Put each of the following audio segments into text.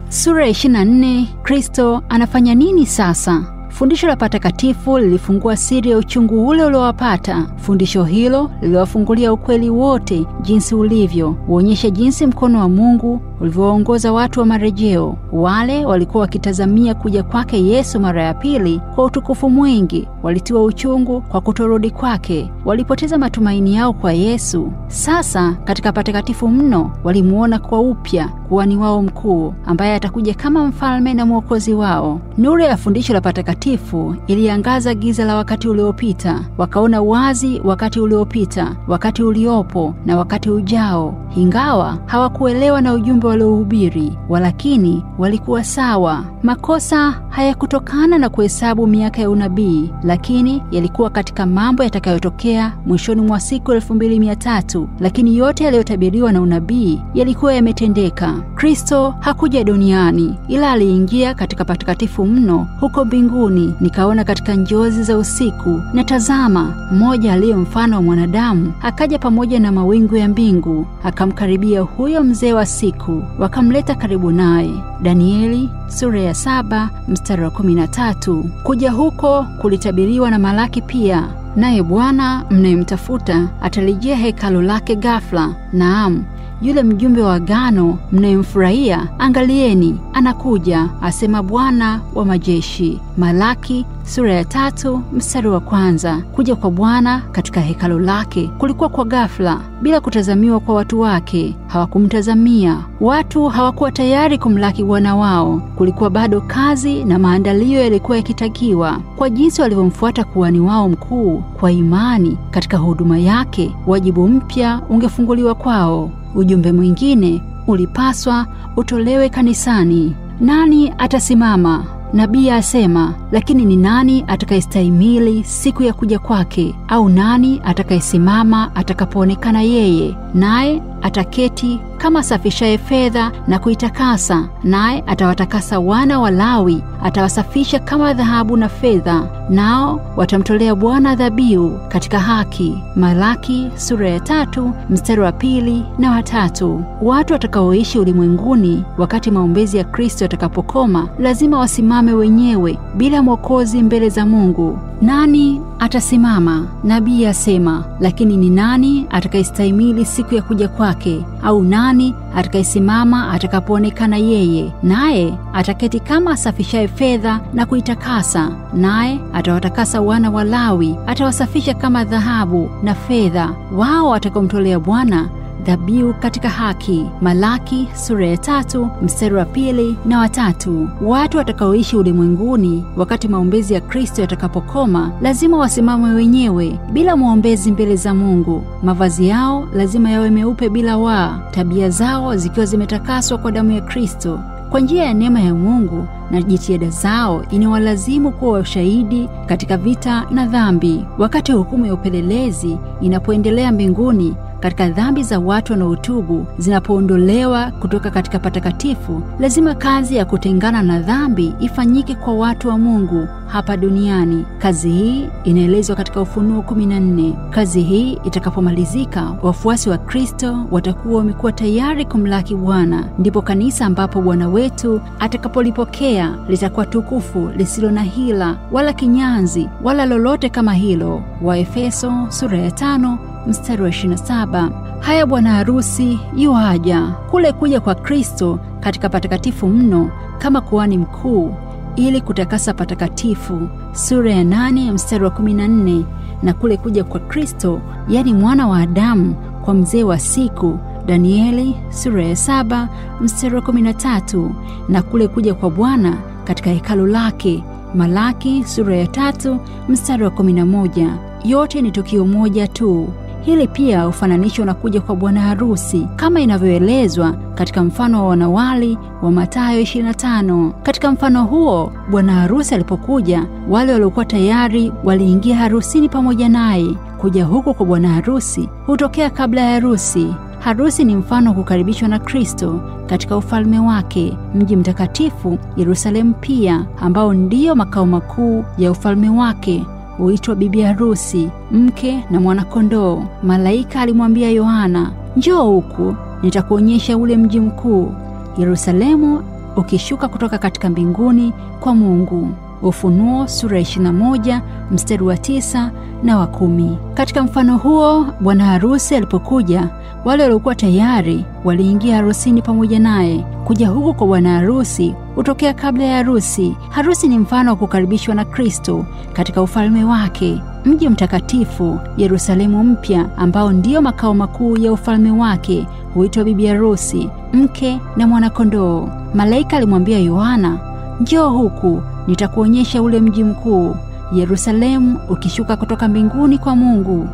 Sura ya 24, Kristo anafanya nini sasa? Fundisho la patakatifu lilifungua siri ya uchungu ule uliowapata. Fundisho hilo liliwafungulia ukweli wote jinsi ulivyo, huonyesha jinsi mkono wa Mungu ulivyoongoza watu wa marejeo. Wale walikuwa wakitazamia kuja kwake Yesu mara ya pili kwa utukufu mwingi, walitiwa uchungu kwa kutorudi kwake, walipoteza matumaini yao kwa Yesu. Sasa katika patakatifu mno walimuona kwa upya kuhani wao mkuu, ambaye atakuja kama mfalme na mwokozi wao. Nuru ya fundisho la patakatifu iliangaza giza la wakati uliopita. Wakaona wazi wakati uliopita, wakati uliopo na wakati ujao. Ingawa hawakuelewa na ujumbe waliohubiri, walakini walikuwa sawa. Makosa hayakutokana na kuhesabu miaka ya unabii, lakini yalikuwa katika mambo yatakayotokea mwishoni mwa siku 2300. Lakini yote yaliyotabiriwa na unabii yalikuwa yametendeka. Kristo hakuja duniani, ila aliingia katika patakatifu mno huko mbinguni. Nikaona katika njozi za usiku, na tazama, mmoja aliye mfano wa mwanadamu akaja pamoja na mawingu ya mbingu, akamkaribia huyo mzee wa siku, wakamleta karibu naye. Danieli sura ya 7 mstari wa 13. Kuja huko kulitabiriwa na Malaki pia. Naye Bwana mnayemtafuta atalijia hekalu lake ghafla. Naam, yule mjumbe wa agano mnayemfurahia, angalieni, anakuja, asema Bwana wa majeshi. Malaki sura ya 3 mstari wa 1. Kuja kwa Bwana katika hekalu lake kulikuwa kwa ghafla, bila kutazamiwa kwa watu wake. Hawakumtazamia. Watu hawakuwa tayari kumlaki Bwana wao. Kulikuwa bado kazi na maandalio yalikuwa yakitakiwa. Kwa jinsi walivyomfuata kuhani wao mkuu kwa imani katika huduma yake, wajibu mpya ungefunguliwa kwao. Ujumbe mwingine ulipaswa utolewe kanisani. Nani atasimama? Nabii asema, lakini ni nani atakayestahimili siku ya kuja kwake? Au nani atakayesimama atakapoonekana yeye? Naye ataketi kama safishaye fedha na kuitakasa, naye atawatakasa wana wa Lawi, atawasafisha kama dhahabu na fedha, nao watamtolea Bwana dhabihu katika haki. Malaki sura ya 3 mstari wa 2 na wa 3. Watu watakaoishi ulimwenguni wakati maombezi ya Kristo yatakapokoma lazima wasimame wenyewe bila mwokozi mbele za Mungu. Nani atasimama? Nabii asema, lakini ni nani atakayestahimili siku ya kuja kwake? Au nani atakayesimama atakapoonekana yeye? Naye ataketi kama asafishaye fedha na kuitakasa, naye atawatakasa wana wa Lawi, atawasafisha kama dhahabu na fedha, wao atakaomtolea Bwana dhabihu katika haki. Malaki sura ya 3 mstari wa 2 na wa 3. Watu watakaoishi ulimwenguni wakati maombezi ya Kristo yatakapokoma lazima wasimame wenyewe bila mwombezi mbele za Mungu. Mavazi yao lazima yawe meupe bila waa, tabia zao zikiwa zimetakaswa kwa damu ya Kristo. Kwa njia ya neema ya Mungu na jitihada zao inawalazimu kuwa ushahidi katika vita na dhambi. Wakati hukumu ya upelelezi inapoendelea mbinguni katika dhambi za watu wanaotubu zinapoondolewa kutoka katika patakatifu, lazima kazi ya kutengana na dhambi ifanyike kwa watu wa Mungu hapa duniani. Kazi hii inaelezwa katika Ufunuo 14. Kazi hii itakapomalizika, wafuasi wa Kristo watakuwa wamekuwa tayari kumlaki Bwana. Ndipo kanisa ambapo Bwana wetu atakapolipokea litakuwa tukufu, lisilo na hila wala kinyanzi wala lolote kama hilo. Waefeso sura ya 5 mstari wa 27. Haya, bwana harusi yuaja. Kule kuja kwa Kristo katika patakatifu mno kama kuhani mkuu ili kutakasa patakatifu, sura ya 8 mstari wa 14. Na kule kuja kwa Kristo, yani mwana wa Adamu, kwa mzee wa siku, Danieli sura ya 7 mstari wa 13. Na kule kuja kwa Bwana katika hekalu lake, Malaki sura ya 3 mstari wa 11. Yote ni tukio moja tu. Hili pia ufananishwa na kuja kwa bwana harusi kama inavyoelezwa katika mfano wa wanawali wa Mathayo 25. Katika mfano huo, bwana harusi alipokuja, wale waliokuwa tayari waliingia harusini pamoja naye. Kuja huko kwa bwana harusi hutokea kabla ya harusi. Harusi ni mfano wa kukaribishwa na Kristo katika ufalme wake. Mji mtakatifu Yerusalemu pia, ambao ndiyo makao makuu ya ufalme wake, huitwa bibi harusi, mke na mwanakondoo. Malaika alimwambia Yohana, njoo huku, nitakuonyesha ule mji mkuu. Yerusalemu ukishuka kutoka katika mbinguni kwa Mungu. Ufunuo sura 21 mstari wa 9 na wa 10. Katika mfano huo, bwana harusi alipokuja, wale waliokuwa tayari waliingia harusini pamoja naye. Kuja huku kwa bwana harusi hutokea kabla ya harusi. Harusi ni mfano wa kukaribishwa na Kristo katika ufalme wake, mji mtakatifu Yerusalemu mpya, ambao ndio makao makuu ya ufalme wake, huitwa bibi harusi, mke na mwanakondoo. Malaika alimwambia Yohana, njoo huku, nitakuonyesha ule mji mkuu Yerusalemu ukishuka kutoka mbinguni kwa Mungu.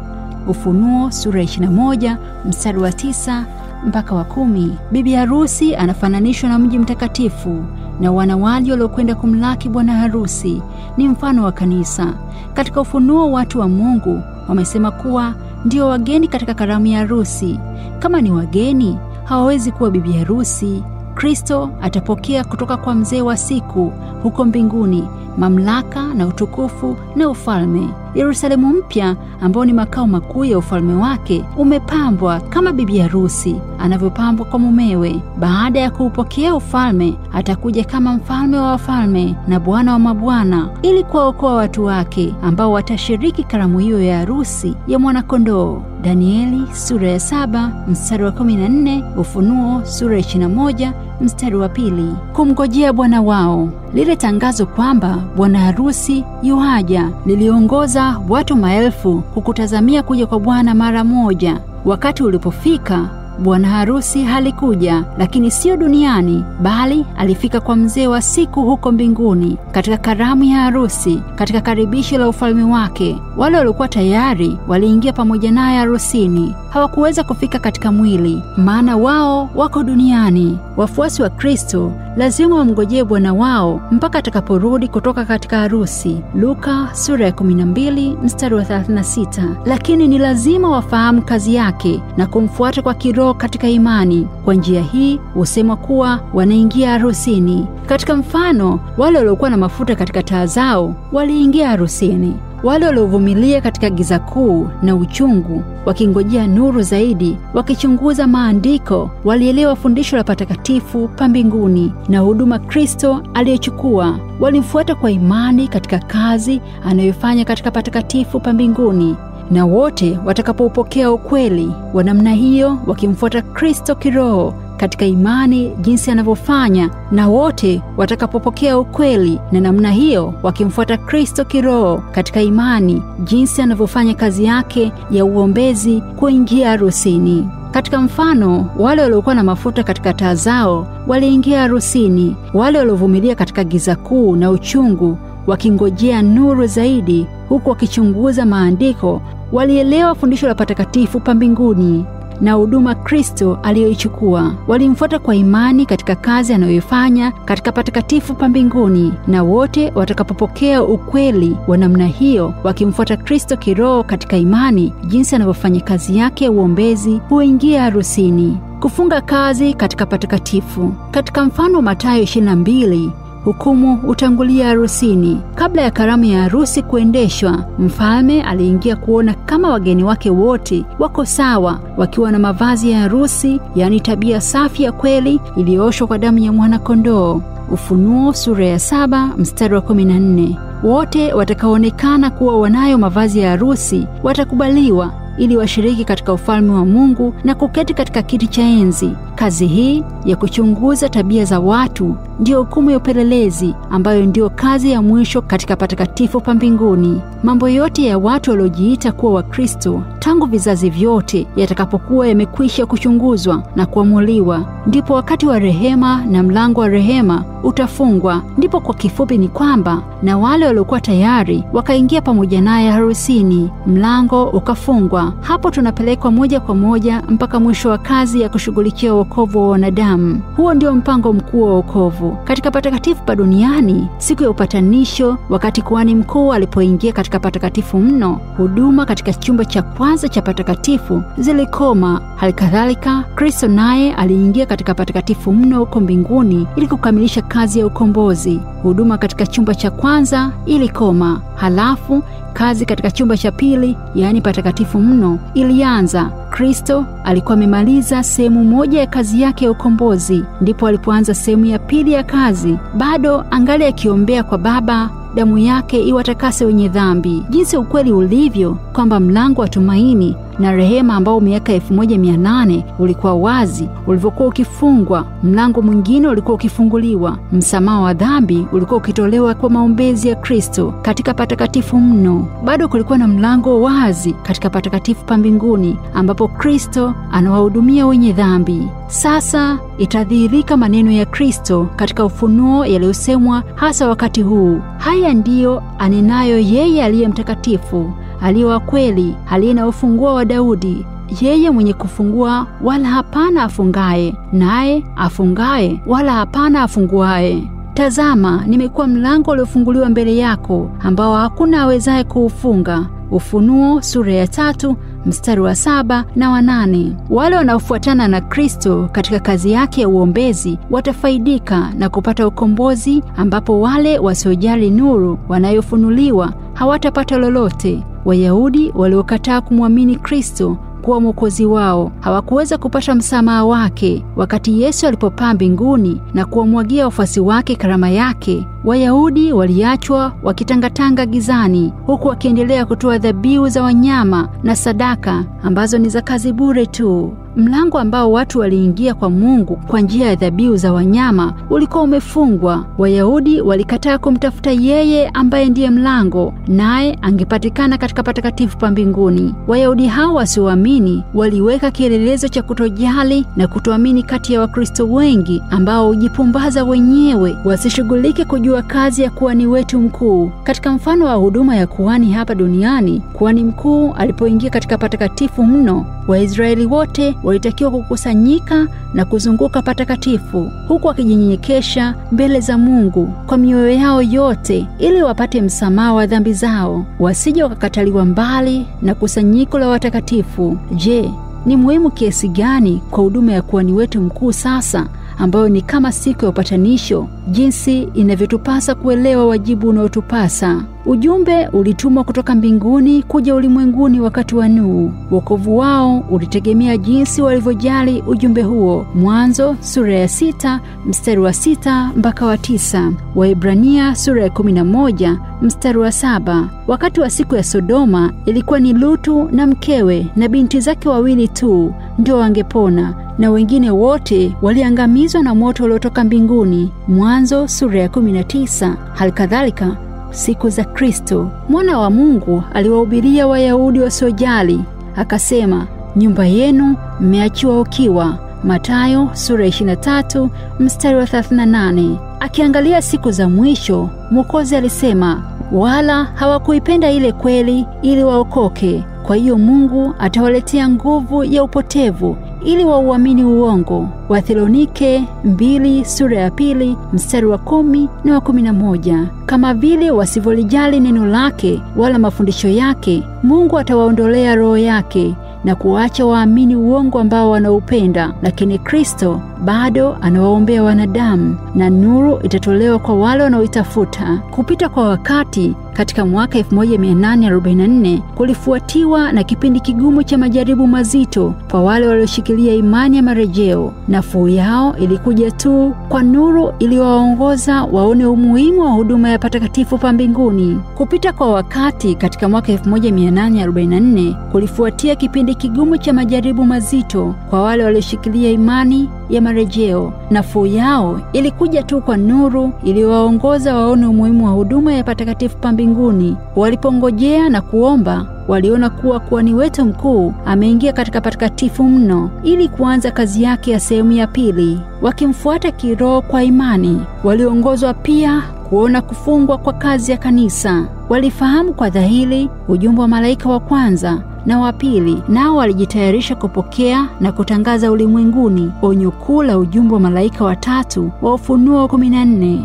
Ufunuo sura 21 mstari wa 9 mpaka wa 10. Bibi harusi anafananishwa na mji mtakatifu, na wanawali waliokwenda kumlaki bwana harusi ni mfano wa kanisa. Katika Ufunuo, watu wa Mungu wamesema kuwa ndio wageni katika karamu ya harusi. Kama ni wageni, hawawezi kuwa bibi harusi. Kristo atapokea kutoka kwa mzee wa siku huko mbinguni mamlaka na utukufu na ufalme. Yerusalemu mpya, ambao ni makao makuu ya ufalme wake, umepambwa kama bibi harusi anavyopambwa kwa mumewe. Baada ya kuupokea ufalme, atakuja kama mfalme wa wafalme na bwana wa mabwana, ili kuwaokoa watu wake ambao watashiriki karamu hiyo ya harusi ya mwanakondoo. Danieli sura ya 7 mstari wa 14, Ufunuo sura 21 mstari wa 2. Kumngojea bwana wao. Lile tangazo kwamba bwana harusi yuaja liliongoza watu maelfu kukutazamia kuja kwa Bwana mara moja. Wakati ulipofika, bwana harusi halikuja, lakini sio duniani, bali alifika kwa mzee wa siku huko mbinguni katika karamu ya harusi, katika karibisho la ufalme wake. Wale waliokuwa tayari waliingia pamoja naye harusini. Hawakuweza kufika katika mwili, maana wao wako duniani. Wafuasi wa Kristo lazima wamngojee bwana wao mpaka atakaporudi kutoka katika harusi. Luka sura ya 12 mstari wa 36. Lakini ni lazima wafahamu kazi yake na kumfuata kwa kiroho katika imani. Kwa njia hii husema kuwa wanaingia harusini. Katika mfano, wale waliokuwa na mafuta katika taa zao waliingia harusini. Wale waliovumilia katika giza kuu na uchungu, wakingojea nuru zaidi, wakichunguza maandiko, walielewa fundisho la patakatifu pa mbinguni na huduma Kristo aliyochukua. Walimfuata kwa imani katika kazi anayofanya katika patakatifu pa mbinguni. Na wote watakapoupokea ukweli wa namna hiyo, wakimfuata Kristo kiroho katika imani jinsi anavyofanya, na wote watakapopokea ukweli na namna hiyo, wakimfuata Kristo kiroho katika imani jinsi anavyofanya kazi yake ya uombezi, kuingia harusini. Katika mfano, wale waliokuwa na mafuta katika taa zao waliingia harusini. Wale waliovumilia katika giza kuu na uchungu, wakingojea nuru zaidi, huku wakichunguza maandiko, walielewa fundisho la patakatifu pa mbinguni na huduma Kristo aliyoichukua. Walimfuata kwa imani katika kazi anayoifanya katika patakatifu pa mbinguni. Na wote watakapopokea ukweli wa namna hiyo, wakimfuata Kristo kiroho katika imani jinsi anavyofanya kazi yake ya uombezi, huingia harusini. Kufunga kazi katika patakatifu. Katika mfano wa Mathayo 22, hukumu utangulia harusini. Kabla ya karamu ya harusi kuendeshwa, mfalme aliingia kuona kama wageni wake wote wako sawa, wakiwa na mavazi ya harusi, yani tabia safi ya kweli iliyooshwa kwa damu ya mwana-kondoo. Ufunuo sura ya 7 mstari wa 14. Wote watakaoonekana kuwa wanayo mavazi ya harusi watakubaliwa ili washiriki katika ufalme wa Mungu na kuketi katika kiti cha enzi. Kazi hii ya kuchunguza tabia za watu ndio hukumu ya upelelezi, ambayo ndio kazi ya mwisho katika patakatifu pa mbinguni. Mambo yote ya watu waliojiita kuwa Wakristo tangu vizazi vyote yatakapokuwa yamekwisha kuchunguzwa na kuamuliwa, ndipo wakati wa rehema na mlango wa rehema utafungwa. Ndipo kwa kifupi ni kwamba na wale waliokuwa tayari wakaingia pamoja naye harusini, mlango ukafungwa. Hapo tunapelekwa moja kwa moja mpaka mwisho wa kazi ya kushughulikia wokovu wa wanadamu. Huo ndio mpango mkuu wa wokovu katika patakatifu pa duniani. Siku ya upatanisho, wakati kuhani mkuu alipoingia katika patakatifu mno, huduma katika chumba cha kwanza cha patakatifu zilikoma. Halikadhalika, Kristo naye aliingia katika patakatifu mno huko mbinguni ili kukamilisha kazi ya ukombozi. Huduma katika chumba cha kwanza ilikoma. Halafu kazi katika chumba cha pili, yaani patakatifu mno, ilianza. Kristo alikuwa amemaliza sehemu moja ya kazi yake ya ukombozi, ndipo alipoanza sehemu ya pili ya kazi, bado angali akiombea kwa Baba damu yake iwatakase wenye dhambi. Jinsi ukweli ulivyo kwamba mlango wa tumaini na rehema ambao miaka 1800 ulikuwa wazi, ulivyokuwa ukifungwa, mlango mwingine ulikuwa ukifunguliwa. Msamaha wa dhambi ulikuwa ukitolewa kwa maombezi ya Kristo katika patakatifu mno. Bado kulikuwa na mlango wazi katika patakatifu pa mbinguni ambapo Kristo anawahudumia wenye dhambi. Sasa itadhihirika maneno ya Kristo katika ufunuo yaliyosemwa hasa wakati huu. Haya ndiyo anenayo yeye aliye mtakatifu, aliye wa kweli, aliye na ufunguo wa Daudi, yeye mwenye kufungua wala hapana afungaye, naye afungaye wala hapana afunguaye. Tazama, nimekuwa mlango uliofunguliwa mbele yako, ambao hakuna awezaye kuufunga. Ufunuo sura ya 3 mstari wa 7 na wa 8. Wale wanaofuatana na Kristo katika kazi yake ya uombezi watafaidika na kupata ukombozi, ambapo wale wasiojali nuru wanayofunuliwa hawatapata lolote. Wayahudi waliokataa kumwamini Kristo kuwa mwokozi wao hawakuweza kupata msamaha wake. Wakati Yesu alipopaa mbinguni na kuwamwagia wafuasi wake karama yake, Wayahudi waliachwa wakitangatanga gizani, huku wakiendelea kutoa dhabihu za wanyama na sadaka ambazo ni za kazi bure tu. Mlango ambao watu waliingia kwa Mungu kwa njia ya dhabihu za wanyama ulikuwa umefungwa. Wayahudi walikataa kumtafuta yeye ambaye ndiye mlango, naye angepatikana katika patakatifu pa mbinguni. Wayahudi hao wasioamini waliweka kielelezo cha kutojali na kutoamini kati ya Wakristo wengi ambao hujipumbaza wenyewe wasishughulike kujua kazi ya kuhani wetu mkuu. Katika mfano wa huduma ya kuhani hapa duniani, kuhani mkuu alipoingia katika patakatifu mno, Waisraeli wote walitakiwa kukusanyika na kuzunguka patakatifu, huku wakijinyenyekesha mbele za Mungu kwa mioyo yao yote, ili wapate msamaha wa dhambi zao, wasije wakakataliwa mbali na kusanyiko la watakatifu. Je, ni muhimu kiasi gani kwa huduma ya kuhani wetu mkuu sasa, ambayo ni kama siku ya upatanisho, jinsi inavyotupasa kuelewa wajibu unaotupasa. Ujumbe ulitumwa kutoka mbinguni kuja ulimwenguni wakati wa Nuhu. Wokovu wao ulitegemea jinsi walivyojali ujumbe huo. Mwanzo sura ya 6 mstari wa 6 mpaka wa 9. Waebrania sura ya 11 mstari wa 7. Wakati wa siku ya Sodoma ilikuwa ni Lutu na mkewe na binti zake wawili tu ndio wangepona, na wengine wote waliangamizwa na moto uliotoka mbinguni. Mwanzo sura ya 19. Halikadhalika siku za Kristo, mwana wa Mungu aliwahubiria Wayahudi wasiojali, akasema, nyumba yenu mmeachiwa ukiwa. Mathayo sura ya 23 mstari wa 38. Akiangalia siku za mwisho, Mwokozi alisema, wala hawakuipenda ile kweli ili waokoke. Kwa hiyo Mungu atawaletea nguvu ya upotevu ili wauamini uongo. Wathesalonike 2 sura ya 2 mstari wa 10 na wa 11. Kama vile wasivyolijali neno lake wala mafundisho yake, Mungu atawaondolea roho yake na kuacha waamini uongo ambao wanaupenda. Lakini Kristo bado anawaombea wanadamu, na nuru itatolewa kwa wale wanaoitafuta. Kupita kwa wakati katika mwaka 1844 kulifuatiwa na kipindi kigumu cha majaribu mazito kwa wale walioshikilia imani ya marejeo. Nafuu yao ilikuja tu kwa nuru iliyowaongoza waone umuhimu wa huduma ya patakatifu pa mbinguni. Kupita kwa wakati katika mwaka 1844 kulifuatia kipindi kigumu cha majaribu mazito kwa wale walioshikilia imani ya marejeo. Nafuu yao ilikuja tu kwa nuru iliyowaongoza waone umuhimu wa huduma ya patakatifu pa mbinguni. Walipongojea na kuomba, waliona kuwa kuhani wetu mkuu ameingia katika patakatifu mno ili kuanza kazi yake ya sehemu ya pili. Wakimfuata kiroho kwa imani, waliongozwa pia kuona kufungwa kwa kazi ya kanisa. Walifahamu kwa dhahiri ujumbe wa malaika wa kwanza na wa pili, nao walijitayarisha kupokea na kutangaza ulimwenguni onyo kuu la ujumbe wa malaika wa tatu wa Ufunuo 14.